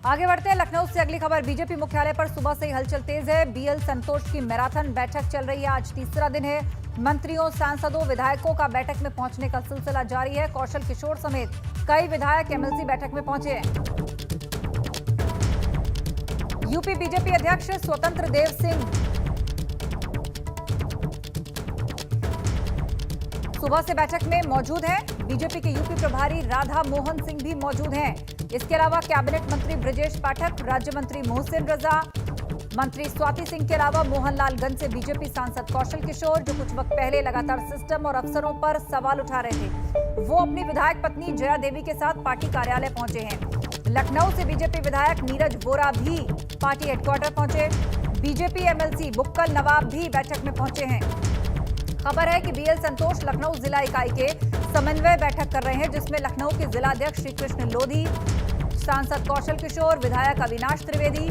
आगे बढ़ते हैं लखनऊ से अगली खबर। बीजेपी मुख्यालय पर सुबह से ही हलचल तेज है। बीएल संतोष की मैराथन बैठक चल रही है, आज तीसरा दिन है। मंत्रियों, सांसदों, विधायकों का बैठक में पहुंचने का सिलसिला जारी है। कौशल किशोर समेत कई विधायक एमएलसी बैठक में पहुंचे हैं। यूपी बीजेपी अध्यक्ष स्वतंत्र देव सिंह सुबह से बैठक में मौजूद हैं। बीजेपी के यूपी प्रभारी राधा मोहन सिंह भी मौजूद हैं। इसके अलावा कैबिनेट मंत्री ब्रजेश पाठक, राज्य मंत्री मोहसिन रजा, मंत्री स्वाति सिंह के अलावा मोहनलालगंज से बीजेपी सांसद कौशल किशोर, जो कुछ वक्त पहले लगातार सिस्टम और अफसरों पर सवाल उठा रहे थे, वो अपनी विधायक पत्नी जया देवी के साथ पार्टी कार्यालय पहुंचे हैं। लखनऊ से बीजेपी विधायक नीरज वोरा भी पार्टी हेडक्वार्टर पहुंचे। बीजेपी एमएलसी बुक्कल नवाब भी बैठक में पहुंचे हैं। खबर है कि बीएल संतोष लखनऊ जिला इकाई के समन्वय बैठक कर रहे हैं, जिसमें लखनऊ के जिलाध्यक्ष श्री कृष्ण लोधी, सांसद कौशल किशोर, विधायक अविनाश त्रिवेदी,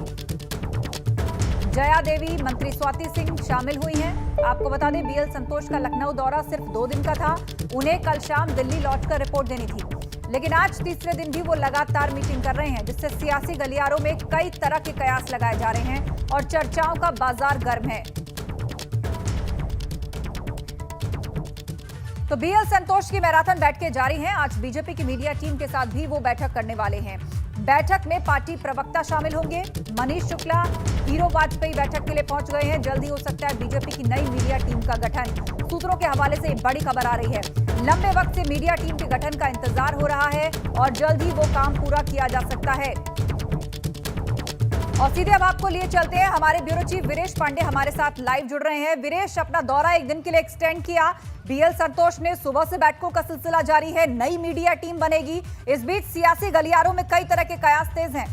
जया देवी, मंत्री स्वाति सिंह शामिल हुई हैं। आपको बता दें, बीएल संतोष का लखनऊ दौरा सिर्फ 2 दिन का था। उन्हें कल शाम दिल्ली लौटकर रिपोर्ट देनी थी, लेकिन आज तीसरे दिन भी वो लगातार मीटिंग कर रहे हैं, जिससे सियासी गलियारों में कई तरह के कयास लगाए जा रहे हैं और चर्चाओं का बाजार गर्म है। तो बीएल संतोष की मैराथन बैठकें जारी हैं। आज बीजेपी की मीडिया टीम के साथ भी वो बैठक करने वाले हैं। बैठक में पार्टी प्रवक्ता शामिल होंगे। मनीष शुक्ला, हीरो वाजपेयी बैठक के लिए पहुंच गए हैं। जल्द ही हो सकता है बीजेपी की नई मीडिया टीम का गठन। सूत्रों के हवाले से बड़ी खबर आ रही है। लंबे वक्त से मीडिया टीम के गठन का इंतजार हो रहा है और जल्द ही वो काम पूरा किया जा सकता है। और सीधे अब आपको लिए चलते हैं, हमारे ब्यूरो चीफ वीरेश पांडे हमारे साथ लाइव जुड़ रहे हैं। वीरेश, अपना दौरा 1 दिन के लिए एक्सटेंड किया। बीएल संतोष ने सुबह से बैठकों का सिलसिला जारी है, नई मीडिया टीम बनेगी। इस बीच सियासी गलियारों में कई तरह के कयास तेज हैं।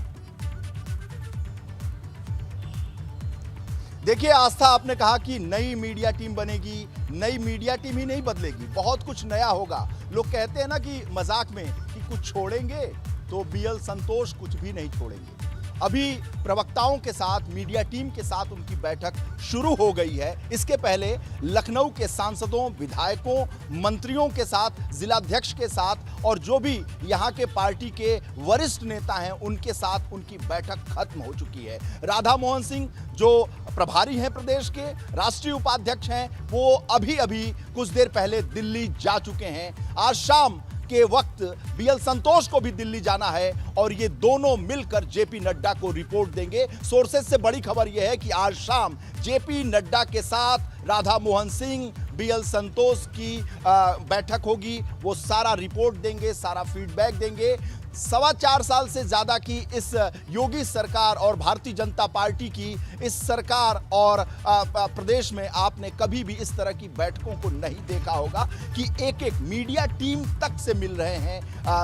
देखिए आस्था, आपने कहा कि नई मीडिया टीम बनेगी। नई मीडिया टीम ही नहीं बदलेगी, बहुत कुछ नया होगा। लोग कहते हैं ना कि मजाक में कि कुछ छोड़ेंगे, तो बीएल संतोष कुछ भी नहीं छोड़ेंगे। अभी प्रवक्ताओं के साथ, मीडिया टीम के साथ उनकी बैठक शुरू हो गई है। इसके पहले लखनऊ के सांसदों, विधायकों, मंत्रियों के साथ, जिलाध्यक्ष के साथ और जो भी यहाँ के पार्टी के वरिष्ठ नेता हैं, उनके साथ उनकी बैठक खत्म हो चुकी है। राधा मोहन सिंह, जो प्रभारी हैं प्रदेश के, राष्ट्रीय उपाध्यक्ष हैं, वो अभी अभी कुछ देर पहले दिल्ली जा चुके हैं। आज शाम के वक्त बीएल संतोष को भी दिल्ली जाना है और ये दोनों मिलकर जेपी नड्डा को रिपोर्ट देंगे। सोर्सेज से बड़ी खबर यह है कि आज शाम जेपी नड्डा के साथ राधा मोहन सिंह, बीएल संतोष की बैठक होगी। वो सारा रिपोर्ट देंगे, सारा फीडबैक देंगे। 4.25 साल से ज्यादा की इस योगी सरकार और भारतीय जनता पार्टी की इस सरकार और प्रदेश में आपने कभी भी इस तरह की बैठकों को नहीं देखा होगा कि एक एक मीडिया टीम तक से मिल रहे हैं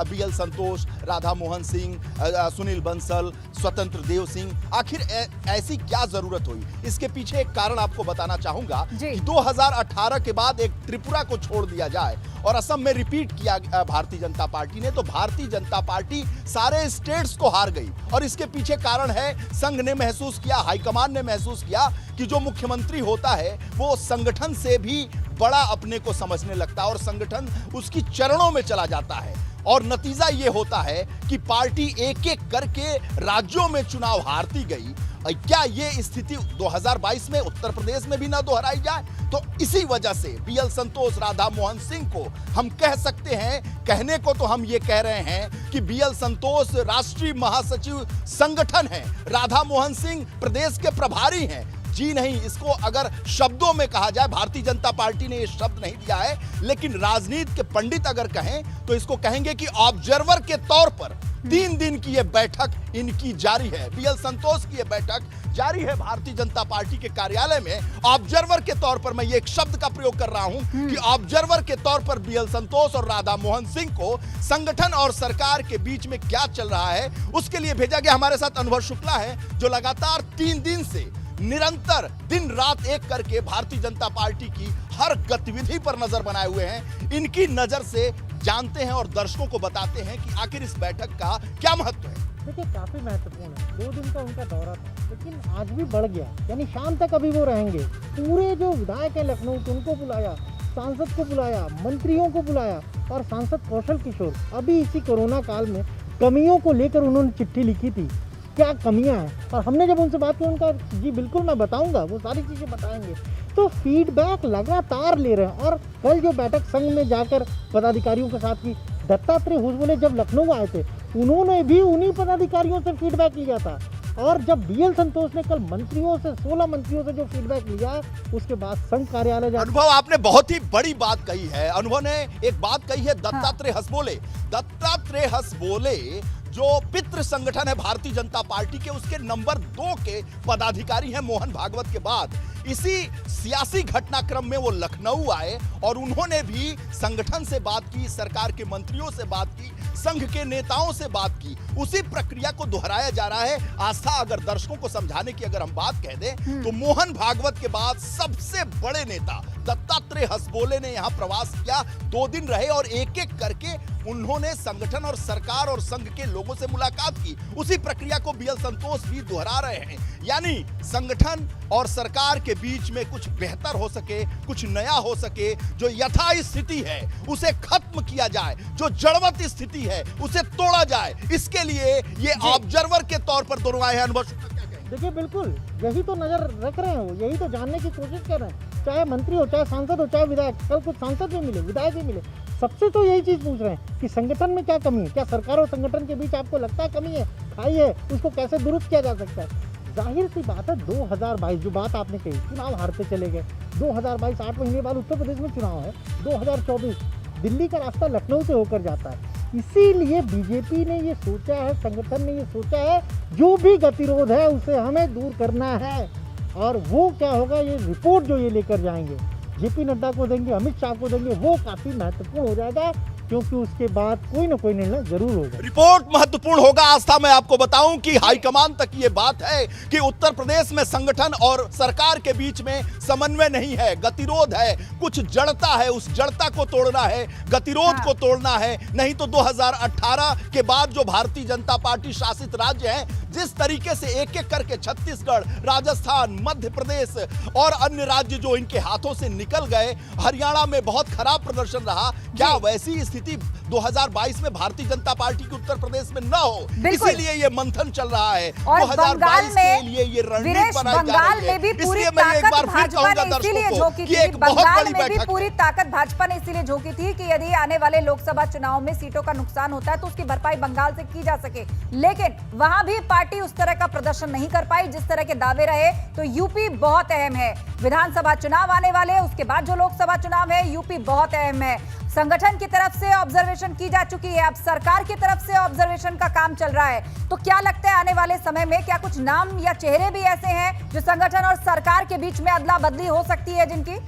बीएल संतोष, राधा मोहन सिंह, सुनील बंसल, स्वतंत्र देव सिंह। आखिर ऐसी क्या जरूरत हुई? इसके पीछे एक कारण आपको बताना चाहूंगा कि 2018 के बाद एक त्रिपुरा को छोड़ दिया जाए और असम में रिपीट किया भारतीय जनता पार्टी ने, तो भारतीय जनता पार्टी सारे स्टेट्स को हार गई। और इसके पीछे कारण है, संघ ने महसूस किया, हाईकमान ने महसूस किया कि जो मुख्यमंत्री होता है वो संगठन से भी बड़ा अपने को समझने लगता है और संगठन उसकी चरणों में चला जाता है। और नतीजा ये होता है कि पार्टी एक एक करके राज्यों में चुनाव हारती गई। क्या ये स्थिति 2022 में उत्तर प्रदेश में भी ना दोहराई जाए? तो इसी वजह से बीएल संतोष, राधा मोहन सिंह को हम कह सकते हैं, कहने को तो हम ये कह रहे हैं कि बीएल संतोष राष्ट्रीय महासचिव संगठन है, राधा मोहन सिंह प्रदेश के प्रभारी हैं। जी नहीं, इसको अगर शब्दों में कहा जाए, भारतीय जनता पार्टी ने ये शब्द नहीं दिया है, लेकिन राजनीति के पंडित अगर कहें तो इसको कहेंगे कि ऑब्जर्वर के तौर पर 3 दिन की ये बैठक इनकी जारी है। बीएल संतोष की ये बैठक जारी है भारतीय जनता पार्टी के कार्यालय में। ऑब्जर्वर के तौर पर मैं ये एक शब्द का प्रयोग कर रहा हूं कि ऑब्जर्वर के तौर पर बीएल संतोष और राधा मोहन सिंह को संगठन और सरकार के बीच में क्या चल रहा है उसके लिए भेजा गया। हमारे साथ अनुभव शुक्ला है, जो लगातार 3 दिन से निरंतर दिन रात एक करके भारतीय जनता पार्टी की हर गतिविधि पर नजर बनाए हुए हैं। इनकी नजर से जानते हैं और दर्शकों को बताते हैं कि आखिर इस बैठक का क्या महत्व है। देखिए, काफी महत्वपूर्ण है। 2 दिन का उनका दौरा था, लेकिन आज भी बढ़ गया, यानी शाम तक अभी वो रहेंगे। पूरे जो विधायक है लखनऊ के, उनको बुलाया, सांसद को बुलाया, मंत्रियों को बुलाया और सांसद कौशल किशोर, अभी इसी कोरोना काल में कमियों को लेकर उन्होंने चिट्ठी लिखी थी क्या कमियां हैं। और हमने जब उनसे बात की, उनका जी बिल्कुल मैं बताऊंगा, वो सारी चीज़ें बताएंगे। तो फीडबैक लगातार ले रहे हैं। और कल जो बैठक संघ में जाकर पदाधिकारियों के साथ की, दत्तात्रेय हुजबोले जब लखनऊ आए थे, उन्होंने भी उन्हीं पदाधिकारियों से फीडबैक लिया था। और जब बीएल संतोष ने कल मंत्रियों से, 16 मंत्रियों से जो फीडबैक लिया, उसके बाद संघ कार्यालय जा अनुभव, आपने बहुत ही बड़ी बात कही है। अनुभव ने एक बात कही है, दत्तात्रेय हसबोले। दत्तात्रेय हसबोले जो पितृ संगठन है भारतीय जनता पार्टी के, उसके नंबर 2 के पदाधिकारी हैं मोहन भागवत के बाद। इसी सियासी घटनाक्रम में वो लखनऊ आए और उन्होंने भी संगठन से बात की, सरकार के मंत्रियों से बात की, संघ के नेताओं से बात की। उसी प्रक्रिया को दोहराया जा रहा है। आस्था, अगर दर्शकों को समझाने की अगर हम बात कह दें तो मोहन भागवत के बाद सबसे बड़े नेता दत्तात्रेय हसबोले ने यहां प्रवास किया। 2 दिन रहे और एक एक करके उन्होंने संगठन और सरकार और संघ के लोगों से मुलाकात की। उसी प्रक्रिया को बीएल संतोष भी दोहरा रहे हैं। यानी संगठन और सरकार के बीच में कुछ बेहतर हो सके, कुछ नया हो सके, जो यथा स्थिति है उसे खत्म किया जाए, जो जड़वत स्थिति है उसे तोड़ा जाए। इसके लिए ये ऑब्जर्वर के तौर पर दोनों आए हैं। अनुभव, देखिए बिल्कुल यही तो नजर रख रहे हैं, वो यही तो जानने की कोशिश कर रहे हैं। चाहे मंत्री हो, चाहे सांसद हो, चाहे विधायक। कल कुछ सांसद भी मिले, विधायक भी मिले, सबसे तो यही चीज पूछ रहे हैं कि संगठन में क्या कमी है, क्या सरकार और संगठन के बीच आपको लगता है कमी है, खाई है, उसको कैसे दुरुस्त किया जा सकता है। जाहिर सी बात है, 2022 जो बात आपने कही, चुनाव हारते चले गए, 2022 8 महीने बाद उत्तर प्रदेश में चुनाव है, 2024 दिल्ली का रास्ता लखनऊ से होकर जाता है। इसीलिए बीजेपी ने ये सोचा है, संगठन ने ये सोचा है, जो भी गतिरोध है उसे हमें दूर करना है। और वो क्या होगा, ये रिपोर्ट जो ये लेकर जाएंगे, जेपी नड्डा को देंगे, अमित शाह को देंगे, वो काफी महत्वपूर्ण हो जाएगा, क्योंकि उसके बाद कोई ना कोई निर्णय जरूर होगा। रिपोर्ट महत्वपूर्ण होगा। आस्था, मैं आपको बताऊं कि हाईकमान तक ये बात है कि उत्तर प्रदेश में संगठन और सरकार के बीच में समन्वय नहीं है, गतिरोध है, कुछ जड़ता है, उस जड़ता को तोड़ना है, गतिरोध को तोड़ना है। नहीं तो 2018 के बाद जो भारतीय जनता पार्टी शासित राज्य हैं, जिस तरीके से एक एक करके छत्तीसगढ़, राजस्थान, मध्य प्रदेश और अन्य राज्य जो इनके हाथों से निकल गए, हरियाणा में बहुत खराब प्रदर्शन रहा, क्या वैसी स्थिति 2022 में भारतीय जनता पार्टी की उत्तर प्रदेश में न हो? इसीलिए ये मंथन चल रहा है। और 2022 के लिए ये रणनीति बनाई जा रही है। इसलिए मैं एक बार फिर कहूंगा दर्शकों को कि एक बहुत बड़ी बैठक, पूरी ताकत भाजपा ने इसीलिए झोंकी थी कि यदि आने वाले लोकसभा चुनाव में सीटों का नुकसान होता है तो उसकी भरपाई बंगाल से की जा सके। लेकिन वहां भी पार्टी उस तरह का प्रदर्शन नहीं कर पाई जिस तरह के दावे रहे। तो यूपी बहुत अहम है, विधानसभा चुनाव आने वाले, उसके बाद जो लोकसभा चुनाव है, यूपी बहुत अहम है। संगठन की तरफ से ऑब्जर्वेशन की जा चुकी है, अब सरकार की तरफ से ऑब्जर्वेशन का काम चल रहा है। तो क्या लगता है आने वाले समय में क्या कुछ नाम या चेहरे भी ऐसे हैं जो संगठन और सरकार के बीच में अदला बदली हो सकती है जिनकी?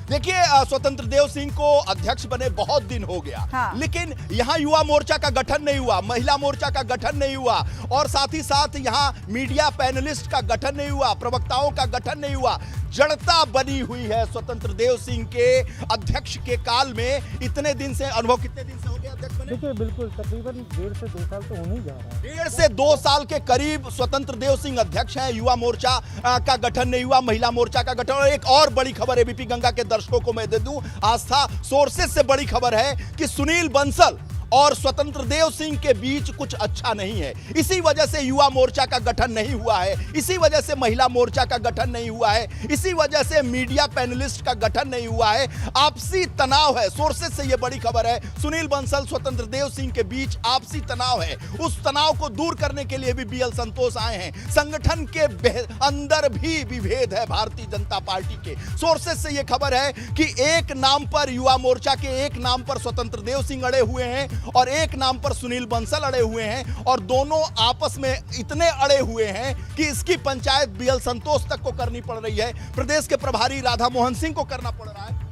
देखिए, स्वतंत्र देव सिंह को अध्यक्ष बने बहुत दिन हो गया, हाँ। लेकिन यहां युवा मोर्चा का गठन नहीं हुआ, महिला मोर्चा का गठन नहीं हुआ, और साथ ही साथ यहां मीडिया पैनलिस्ट का गठन नहीं हुआ, प्रवक्ताओं का गठन नहीं हुआ। जड़ता बनी हुई है स्वतंत्र देव सिंह के अध्यक्ष के काल में। इतने दिन से, अनुभव कितने दिन से हो गया अध्यक्ष बने? देखिए बिल्कुल तकरीबन 1.5 से 2 साल तो होने ही जा रहा है। 1.5 से 2 साल के करीब स्वतंत्र देव सिंह अध्यक्ष हैं। युवा मोर्चा का गठन नहीं हुआ, महिला मोर्चा का गठन। और एक और बड़ी खबर एबीपी गंगा के दर्शकों को मैं दे दूं, आस्था, सोर्सेस से बड़ी खबर है कि सुनील बंसल और स्वतंत्र देव सिंह के बीच कुछ अच्छा नहीं है। इसी वजह से युवा मोर्चा का गठन नहीं हुआ है, इसी वजह से महिला मोर्चा का गठन नहीं हुआ है, इसी वजह से मीडिया पैनलिस्ट का गठन नहीं हुआ है। आपसी तनाव है, सोर्सेस से यह बड़ी खबर है। सुनील बंसल, स्वतंत्र देव सिंह के बीच आपसी तनाव है। उस तनाव को दूर करने के लिए भी बीएल संतोष आए हैं। संगठन के अंदर भी विभेद है भारतीय जनता पार्टी के। सोर्सेस से यह खबर है कि एक नाम पर युवा मोर्चा के, एक नाम पर स्वतंत्र देव सिंह अड़े हुए हैं और एक नाम पर सुनील बंसल अड़े हुए हैं, और दोनों आपस में इतने अड़े हुए हैं कि इसकी पंचायत बीएल संतोष तक को करनी पड़ रही है, प्रदेश के प्रभारी राधा मोहन सिंह को करना पड़ रहा है।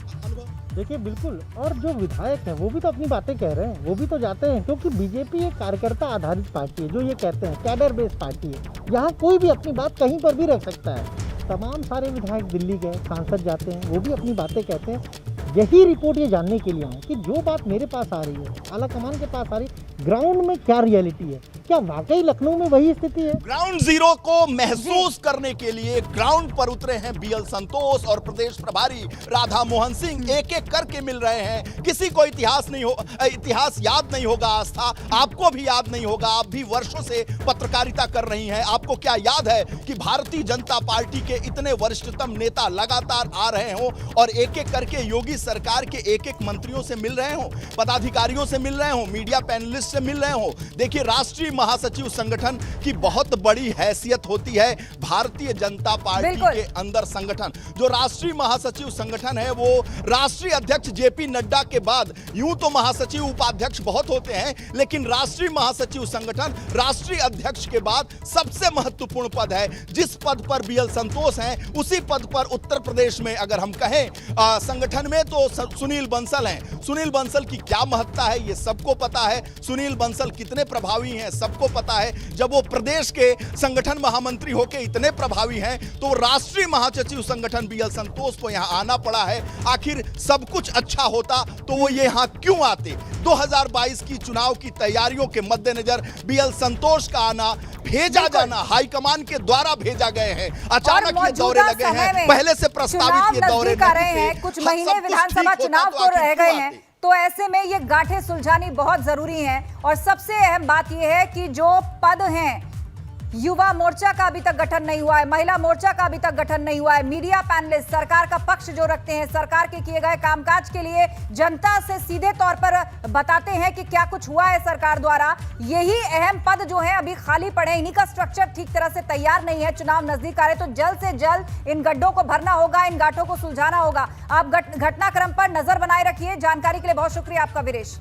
देखिए बिल्कुल, और जो विधायक हैं वो भी तो अपनी बातें कह रहे हैं, वो भी तो जाते हैं, क्योंकि बीजेपी एक कार्यकर्ता आधारित पार्टी है, जो ये कहते हैं कैडर बेस्ड पार्टी है। यहाँ कोई भी अपनी बात कहीं पर भी रख सकता है। तमाम सारे विधायक दिल्ली गए, सांसद जाते हैं, वो भी अपनी बातें कहते हैं। यही रिपोर्ट ये जानने के लिए आए कि जो बात मेरे पास आ रही है, आला कमान के पास आ रही है, ग्राउंड में क्या रियलिटी है, क्या वाकई लखनऊ में वही स्थिति है? ग्राउंड जीरो को महसूस करने के लिए ग्राउंड पर उतरे हैं बीएल संतोष और प्रदेश प्रभारी राधा मोहन सिंह। एक एक करके मिल रहे हैं। किसी को इतिहास याद नहीं होगा। आस्था, आपको भी याद नहीं होगा। आप भी वर्षों से पत्रकारिता कर रही हैं। आपको क्या याद है कि भारतीय जनता पार्टी के इतने वरिष्ठतम नेता लगातार आ रहे हो और एक एक करके योगी सरकार के एक एक मंत्रियों से मिल रहे हो, पदाधिकारियों से मिल रहे हो, मीडिया पैनलिस्ट से मिल रहे हो। देखिए, राष्ट्रीय महासचिव संगठन की बहुत बड़ी हैसियत होती है भारतीय जनता पार्टी के अंदर। संगठन जो राष्ट्रीय महासचिव संगठन है वो राष्ट्रीय अध्यक्ष जेपी नड्डा के बाद, यूं तो महासचिव उपाध्यक्ष बहुत होते हैं, लेकिन राष्ट्रीय महासचिव संगठन राष्ट्रीय अध्यक्ष के बाद सबसे महत्वपूर्ण पद है। जिस पद पर बीएल संतोष हैं उसी पद पर उत्तर प्रदेश में अगर हम कहें संगठन में तो सुनील बंसल हैं। सुनील बंसल की क्या महत्ता है ये सबको पता है। सुनील बंसल कितने प्रभावी हैं सबको पता है। जब वो प्रदेश के संगठन महामंत्री होकर इतने प्रभावी हैं तो राष्ट्रीय महासचिव संगठन बीएल संतोष को यहां आना पड़ा है। आखिर सब कुछ अच्छा होता तो वो यहां क्यों आते? 2022 की चुनाव की तैयारियों के मद्देनजर बीएल संतोष का आना, भेजा जाना हाईकमान के द्वारा भेजा गए हैं। अचानक ये दौरे लगे हैं, पहले से प्रस्तावित ये दौरे कर रहे हैं। कुछ महीने विधानसभा चुनाव को रह गए हैं, तो ऐसे में ये गांठें सुलझानी बहुत जरूरी है। और सबसे अहम बात यह है कि जो पद हैं, युवा मोर्चा का अभी तक गठन नहीं हुआ है, महिला मोर्चा का अभी तक गठन नहीं हुआ है, मीडिया पैनलिस्ट सरकार का पक्ष जो रखते हैं, सरकार के किए गए कामकाज के लिए जनता से सीधे तौर पर बताते हैं कि क्या कुछ हुआ है सरकार द्वारा, यही अहम पद जो है अभी खाली पड़े। इन्हीं का स्ट्रक्चर ठीक तरह से तैयार नहीं है। चुनाव नजदीक आ रहे तो जल्द से जल्द इन गड्ढों को भरना होगा, इन गांठों को सुलझाना होगा। आप घटनाक्रम पर नजर बनाए रखिए। जानकारी के लिए बहुत शुक्रिया आपका वीरेश।